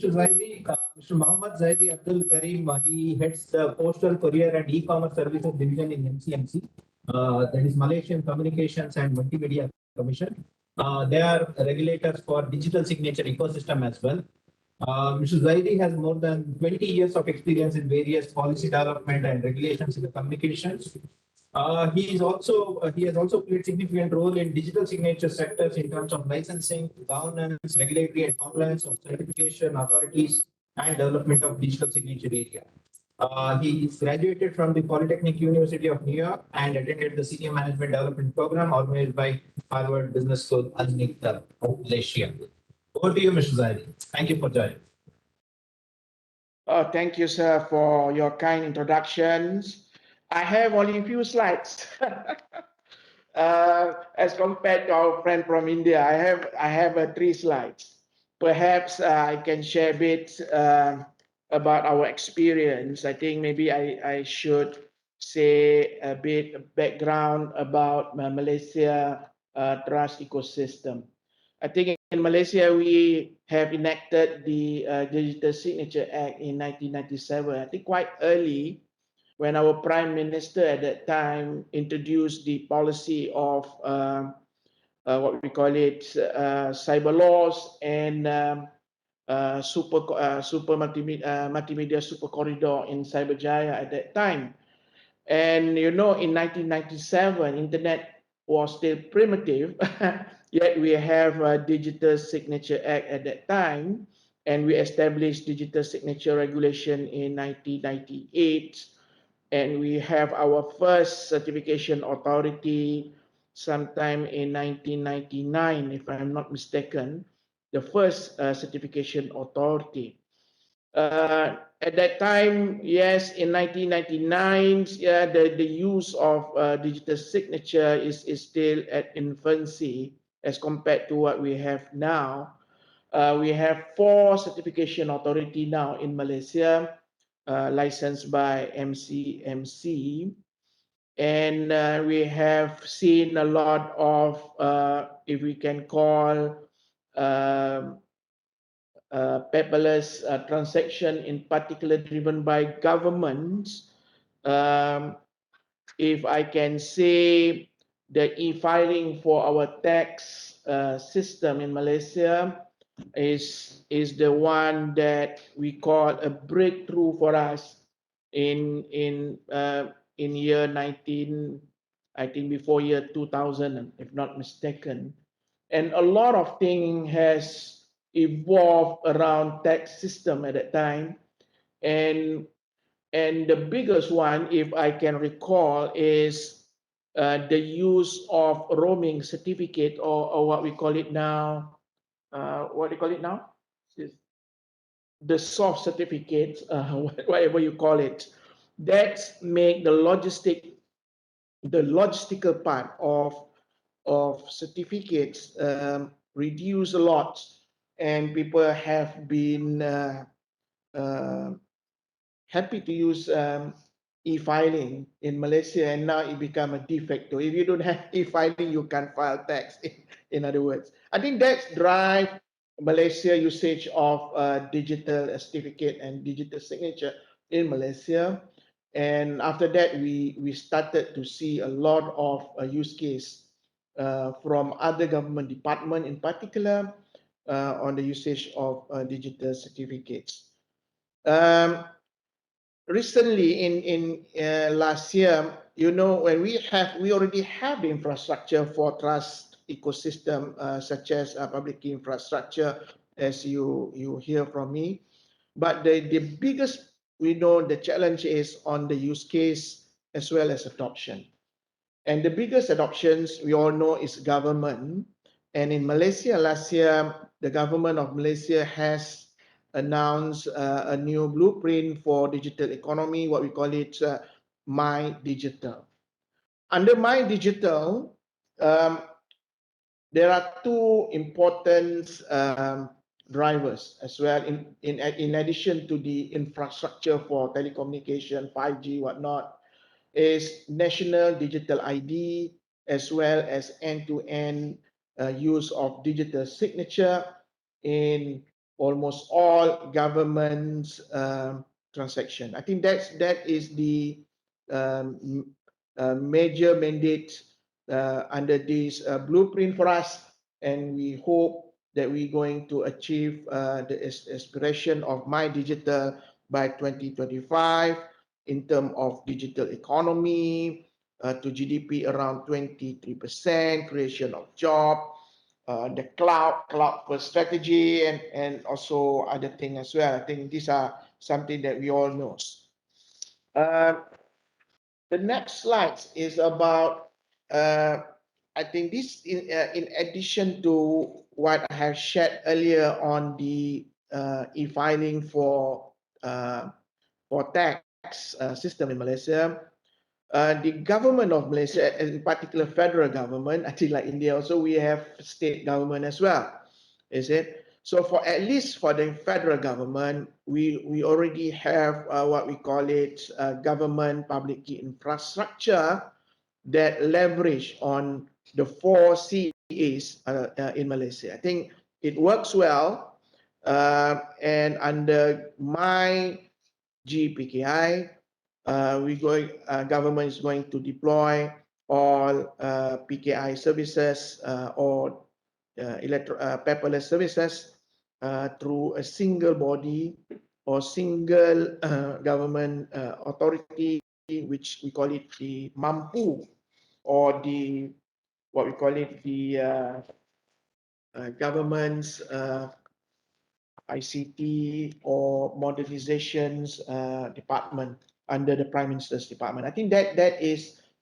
Mr. Zaidi. Mr. Mohamed Zaidi Abdul Karim, he heads the Postal Courier and E-commerce Services Division in MCMC, that is Malaysian Communications and Multimedia Commission. They are regulators for digital signature ecosystem as well. Mr. Zaidi has more than 20 years of experience in various policy development and regulations in the communications. He has also played significant role in digital signature sectors in terms of licensing, governance, regulatory and compliance of certification authorities, and development of digital signature area. He is graduated from the Polytechnic University of New York and attended the Senior Management Development Program organized by Harvard Business School, Al of Malaysia. Over to you, Mr. Zaidi. Thank you for joining. Oh, thank you, sir, for your kind introductions. I have only a few slides. As compared to our friend from India, I have 3 slides. Perhaps I can share a bit about our experience. I think maybe I should say a bit of background about Malaysia trust ecosystem. I think in Malaysia, we have enacted the Digital Signature Act in 1997. I think quite early, when our Prime Minister at that time introduced the policy of what we call it cyber laws and multimedia super corridor in Cyberjaya at that time. And you know, in 1997, internet was still primitive, yet we have a Digital Signature Act at that time, and we established digital signature regulation in 1998, and we have our first certification authority sometime in 1999, if I'm not mistaken, the first certification authority. At that time, yes, in 1999, yeah, the use of digital signature is still at infancy as compared to what we have now. We have 4 certification authority now in Malaysia, licensed by MCMC. And we have seen a lot of, if we can call, paperless transaction, in particular driven by governments. If I can say, the e-filing for our tax system in Malaysia is the one that we call a breakthrough for us in year 19, I think before year 2000, if not mistaken. And a lot of things has evolved around tax system at that time, and the biggest one, if I can recall, is the use of roaming certificate, or what we call it now. What do you call it now? The soft certificate, whatever you call it. That make the logistical part of certificates reduce a lot, and people have been happy to use e-filing in Malaysia, and now it become a de facto. If you don't have e-filing, you can't file tax. In other words, I think that's drive Malaysia usage of digital certificate and digital signature in Malaysia. And after that, we started to see a lot of use case from other government department, in particular on the usage of digital certificates. Recently, in last year, you know, when we already have the infrastructure for trust ecosystem, such as public key infrastructure, as you hear from me. But the biggest, we know, the challenge is on the use case as well as adoption. And the biggest adoptions, we all know, is government. And in Malaysia last year, the government of Malaysia has announced a new blueprint for digital economy, what we call it My Digital. Under My Digital, there are 2 important drivers as well, in addition to the infrastructure for telecommunication, 5G, whatnot, is national digital ID, as well as end-to-end use of digital signature in almost all government transaction. I think that is the major mandate under this blueprint for us, and we hope that we're going to achieve the aspiration of My Digital by 2025 in terms of digital economy, to GDP around 23%, creation of job, the cloud first strategy, and also other things as well. I think these are something that we all know. The next slide is about, I think this in addition to what I have shared earlier on the e-filing for tax system in Malaysia. The government of Malaysia, in particular federal government, I think like India also, we have state government as well, is it? So for at least for the federal government, we already have what we call it government public key infrastructure that leverage on the 4 Cs in Malaysia. I think it works well, and under my GPKI, government is going to deploy all PKI services or paperless services through a single body or single government authority, which we call it the Mampu, or the what we call it the government's ICT or modernizations department under the Prime Minister's department. I think that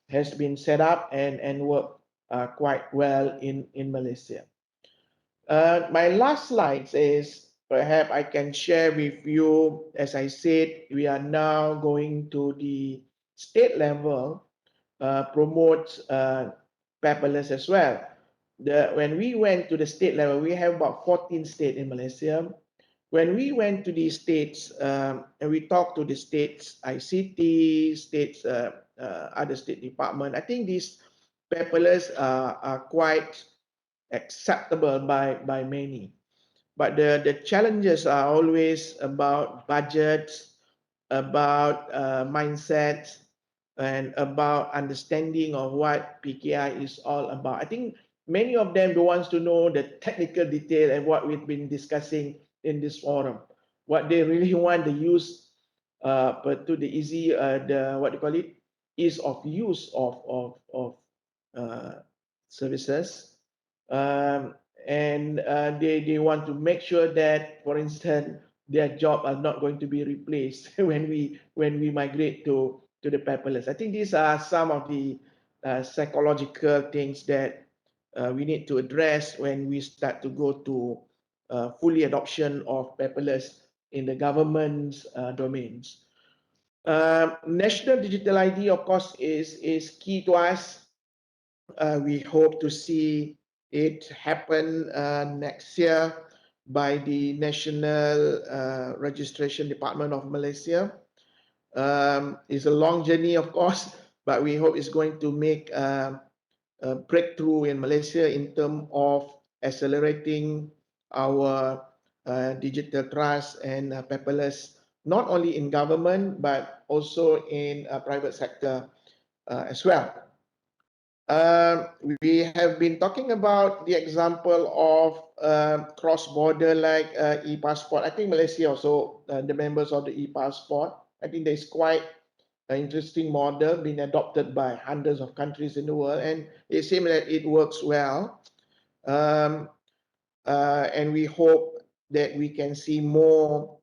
has been set up and worked quite well in Malaysia. My last slide is perhaps I can share with you, as I said, we are now going to the state level, promote paperless as well. When we went to the state level, we have about 14 states in Malaysia. When we went to these states and we talked to the states ICT, states other state department, I think these paperless are quite acceptable by many. But the challenges are always about budgets, about mindset, and about understanding of what PKI is all about. I think many of them don't want to know the technical detail and what we've been discussing in this forum. What they really want the use, but to the easy, the what do you call it, ease of use of services, and they want to make sure that, for instance, their job are not going to be replaced when we migrate to the paperless. I think these are some of the psychological things that we need to address when we start to go to fully adoption of paperless in the government's domains. National digital ID, of course, is key to us. We hope to see it happen next year by the National Registration Department of Malaysia. It's a long journey, of course, but we hope it's going to make a breakthrough in Malaysia in terms of accelerating our digital trust and paperless, not only in government, but also in private sector as well. We have been talking about the example of cross-border like e-passport. I think Malaysia also, the members of the e-passport, I think there's quite an interesting model being adopted by hundreds of countries in the world, and it seems that it works well. And we hope that we can see more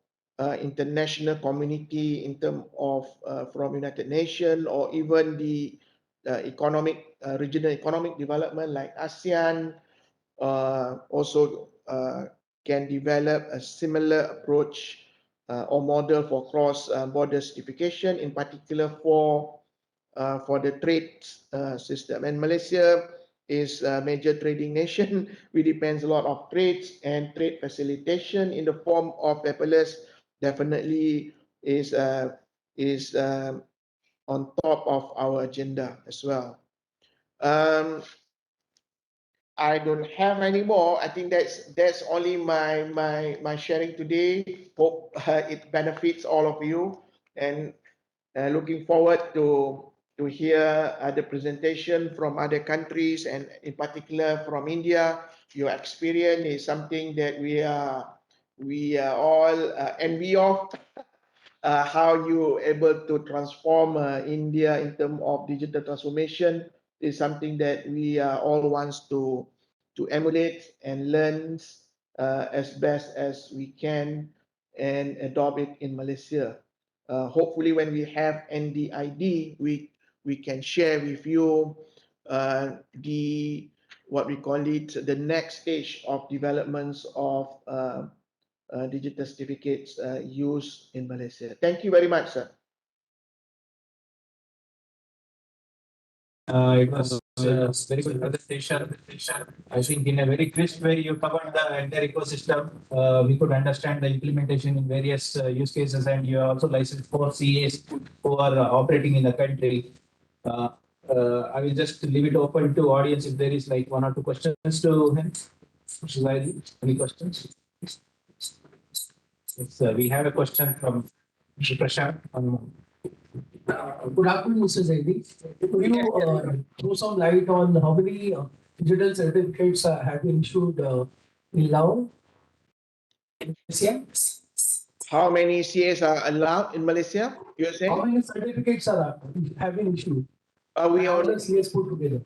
international community in terms of from United Nations or even the regional economic development like ASEAN also can develop a similar approach or model for cross-border certification, in particular for the trade system. And Malaysia is a major trading nation. We depends a lot of trades, and trade facilitation in the form of paperless definitely is on top of our agenda as well. I don't have any more. I think that's only my sharing today. Hope it benefits all of you, and looking forward to hear the presentation from other countries, and in particular from India. Your experience is something that we are all envy of. How you able to transform India in terms of digital transformation is something that we all wants to emulate and learn as best as we can and adopt it in Malaysia. Hopefully, when we have NDID, we can share with you the what we call it the next stage of developments of digital certificates used in Malaysia. Thank you very much, sir. It was a very good presentation. I think in a very crisp way, you covered the entire ecosystem. We could understand the implementation in various use cases, and you are also licensed for CAs who are operating in the country. Uh, I will just leave it open to audience if there is like one or two questions to him. Mr. Zaidi, any questions? Yes, we have a question from Mr. Prashant. Good afternoon, Mr. Zaidi. Could you throw some light on how many digital certificates have been issued in Lao? Yes. How many CAs are allowed in Malaysia? You're How saying? many certificates have been issued? We How many already CAs put together?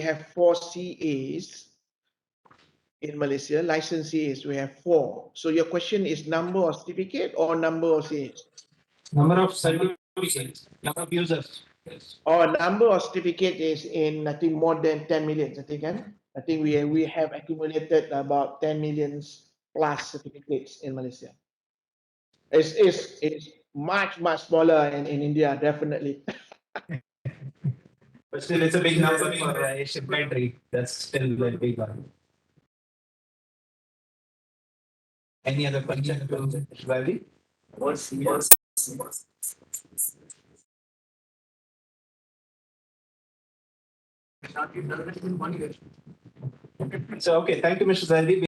have 4 CAs in Malaysia, licensed CAs. We have 4. So your question is number of certificate or number of CAs? Number of certificates, number of users. Yes. Or number of certificate is in I think more than 10 million. I think we have accumulated about 10 millions plus certificates in Malaysia. It's much smaller in India, definitely. But still, it's a big number for Asian country. That's still a big one. Any other question, Ravi? So, okay, thank you, Mr. Zaidi.